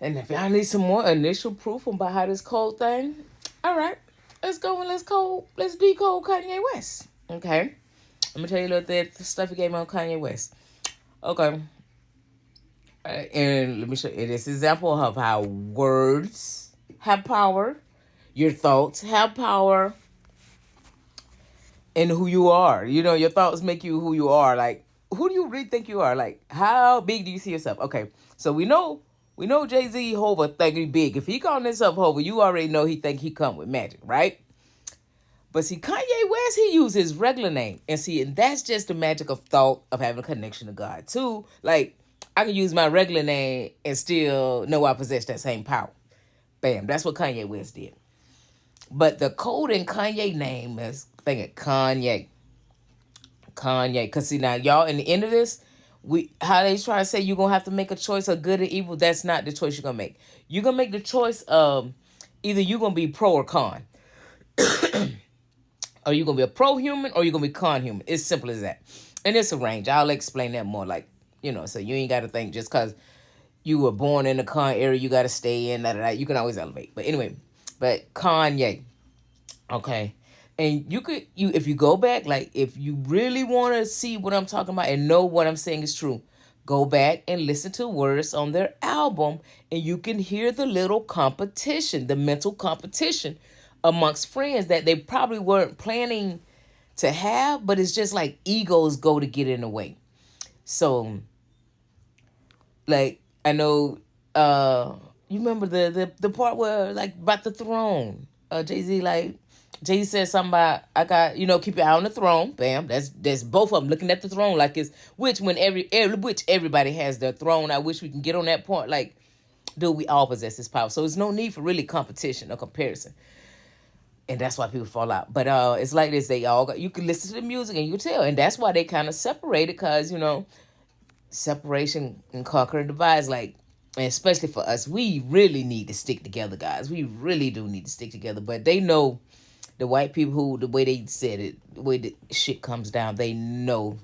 And if y'all need some more initial proof about how this code thing, all right, let's go and let's decode Kanye West. Okay, let me tell you a little bit the stuff he gave me on Kanye West. Okay, and let me show you this example of how words have power, your thoughts have power, and who you are. You know, your thoughts make you who you are. Like, who do you really think you are? Like, how big do you see yourself? Okay, so we know Jay-Z Hova think he big. If he calling himself Hova, you already know he think he come with magic, right? But see, Kanye West, he used his regular name. And see, and that's just the magic of thought of having a connection to God too. Like, I can use my regular name and still know I possess that same power. Bam, that's what Kanye West did. But the code in Kanye name is thinking Kanye. Kanye. Cause see now y'all in the end of this, how they try to say you're gonna have to make a choice of good and evil, that's not the choice you're gonna make. You're gonna make the choice of either you're gonna be pro or con. Or you're gonna be a pro human or you're gonna be con human. It's simple as that. And it's a range. I'll explain that more, like, so you ain't gotta think just cause you were born in the con area you gotta stay in, that. You can always elevate. But anyway, but Kanye. Okay. And you if you go back, like if you really want to see what I'm talking about and know what I'm saying is true, go back and listen to words on their album and you can hear the little competition, the mental competition amongst friends that they probably weren't planning to have, but it's just like egos go to get in the way. So like I know you remember the part where like about the throne. Jay-Z like Jay said something about I got keep your eye on the throne. Bam, that's both of them looking at the throne like it's which everybody has their throne. I wish we can get on that point. Like, dude, we all possess this power, so there's no need for really competition or comparison, and that's why people fall out. But it's like this: they all got you can listen to the music and you can tell, and that's why they kind of separated because separation and conquer and divide. Like, and especially for us, we really need to stick together, guys. We really do need to stick together. But they know the white people who, the way they said it, the way the shit comes down, they know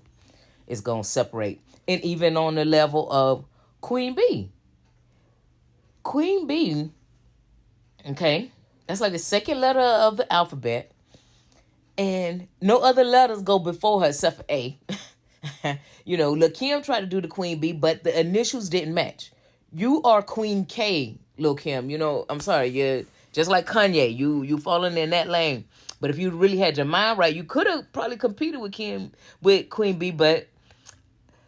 it's going to separate. And even on the level of Queen Bee. Queen Bee, okay, that's like the second letter of the alphabet. And no other letters go before her except for A. Lil Kim tried to do the Queen Bee, but the initials didn't match. You are Queen K, Lil Kim. I'm sorry, you're just like Kanye. You falling in that lane. But if you really had your mind right, you could have probably competed with Queen Bee. But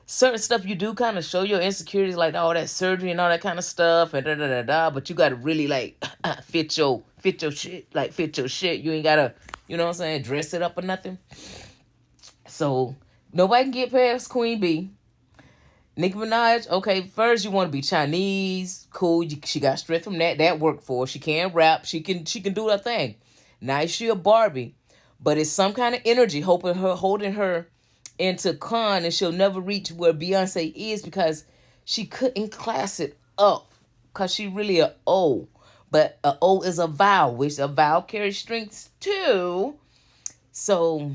certain stuff you do kind of show your insecurities, like all that surgery and all that kind of stuff, and da da da da. But you gotta really like fit your shit, like fit your shit. You ain't gotta, what I'm saying, dress it up or nothing. So nobody can get past Queen Bee. Nicki Minaj, okay, first you want to be Chinese, cool. She got strength from that. That worked for her. She can rap. She can do her thing. Now she a Barbie, but it's some kind of energy holding her into con, and she'll never reach where Beyonce is because she couldn't class it up because she really a O. But a O is a vowel, which a vowel carries strings too. So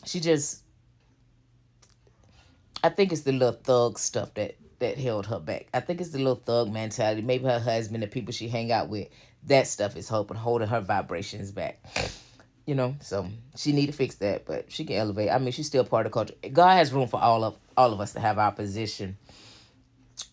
she just, I think it's the little thug stuff that held her back. I think it's the little thug mentality. Maybe her husband, the people she hang out with, that stuff is holding her vibrations back. So she need to fix that, but she can elevate. I mean, she's still part of the culture. God has room for all of us to have our position.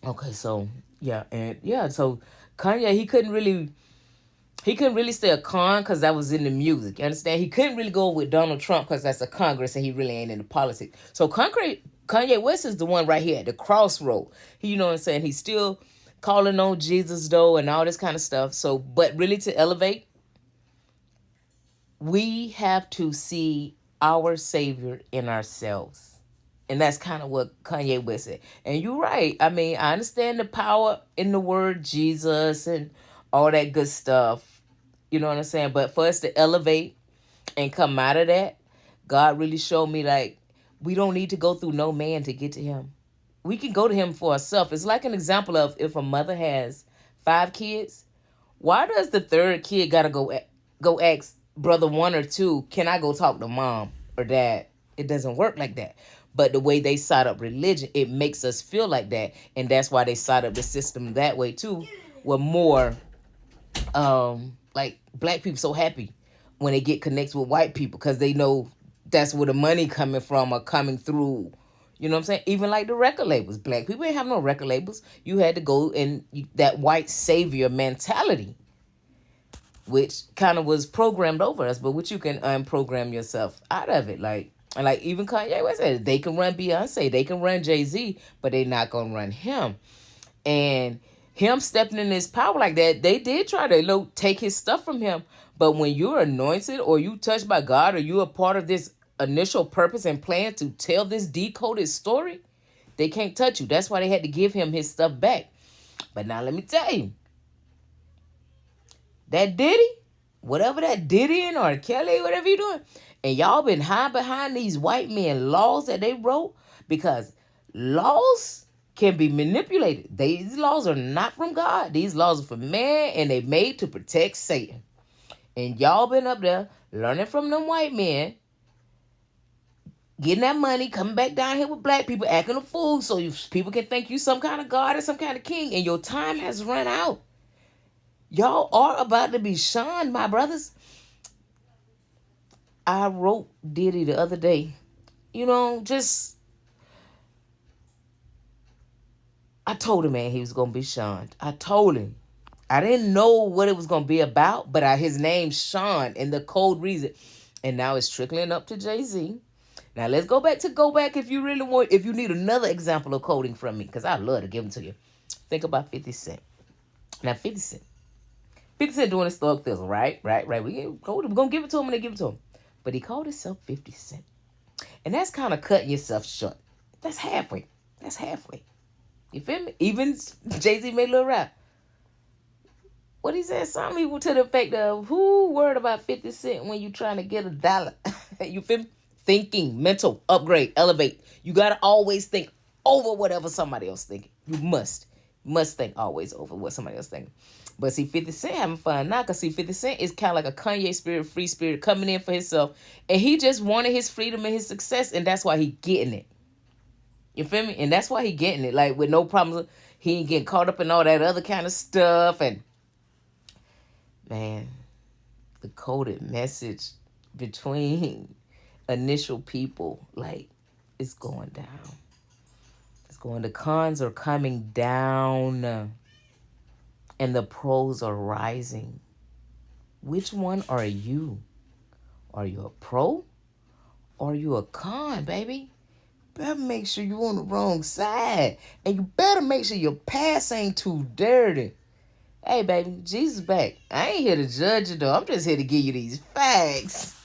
Okay, so yeah, and yeah, so Kanye, he couldn't really stay a con because that was in the music. You understand? He couldn't really go with Donald Trump because that's a Congress and he really ain't into politics. So Kanye West is the one right here at the crossroad. You know what I'm saying? He's still calling on Jesus though and all this kind of stuff. So, but really to elevate, we have to see our Savior in ourselves. And that's kind of what Kanye West said. And you're right. I mean, I understand the power in the word Jesus and all that good stuff. You know what I'm saying? But for us to elevate and come out of that, God really showed me like we don't need to go through no man to get to him. We can go to him for ourselves. It's like an example of if a mother has 5 kids, why does the third kid gotta go ask brother 1 or 2, can I go talk to mom or dad? It doesn't work like that. But the way they set up religion, it makes us feel like that. And that's why they set up the system that way too. With more like black people so happy when they get connected with white people because they know that's where the money coming from or coming through. You know what I'm saying? Even like the record labels. Black people ain't have no record labels. You had to go and that white savior mentality, which kind of was programmed over us, but which you can unprogram yourself out of it. Like even Kanye West said, they can run Beyonce, they can run Jay-Z, but they not gonna run him. And him stepping in his power like that, they did try to take his stuff from him. But when you're anointed or you touched by God or you're a part of this initial purpose and plan to tell this decoded story, they can't touch you. That's why they had to give him his stuff back. But now let me tell you, that Diddy, whatever that Diddy and or Kelly, whatever you doing, and y'all been hiding behind these white men laws that they wrote because laws can be manipulated. These laws are not from God. These laws are from man and they made to protect Satan. And y'all been up there learning from them white men, getting that money, coming back down here with black people, acting a fool so people can think you some kind of God or some kind of king, and your time has run out. Y'all are about to be shunned, my brothers. I wrote Diddy the other day. I told him, man, he was going to be shunned. I told him. I didn't know what it was going to be about, but his name's Sean and the code reason. And now it's trickling up to Jay-Z. Now let's go back if you really want, if you need another example of coding from me, because I love to give them to you. Think about 50 Cent. Now 50 Cent doing his thug thizzle, right? We're going to give it to him and they give it to him. But he called himself 50 Cent. And that's kind of cutting yourself short. That's halfway. You feel me? Even Jay-Z made a little rap. What he said, something equal to the effect of, who worried about 50 Cent when you trying to get $1? You feel me? Thinking, mental, upgrade, elevate. You got to always think over whatever somebody else thinking. You must think always over what somebody else thinking. But see, 50 Cent having fun now, because see, 50 Cent is kind of like a Kanye spirit, free spirit, coming in for himself. And he just wanted his freedom and his success, and that's why he getting it. You feel me? And that's why he getting it, like, with no problems. He ain't getting caught up in all that other kind of stuff. And, man, the coded message between initial people, like, it's going down. The cons are coming down and the pros are rising. Which one are you? Are you a pro or are you a con, baby? Better make sure you're on the wrong side. And you better make sure your past ain't too dirty. Hey, baby, Jesus back. I ain't here to judge you, though. I'm just here to give you these facts.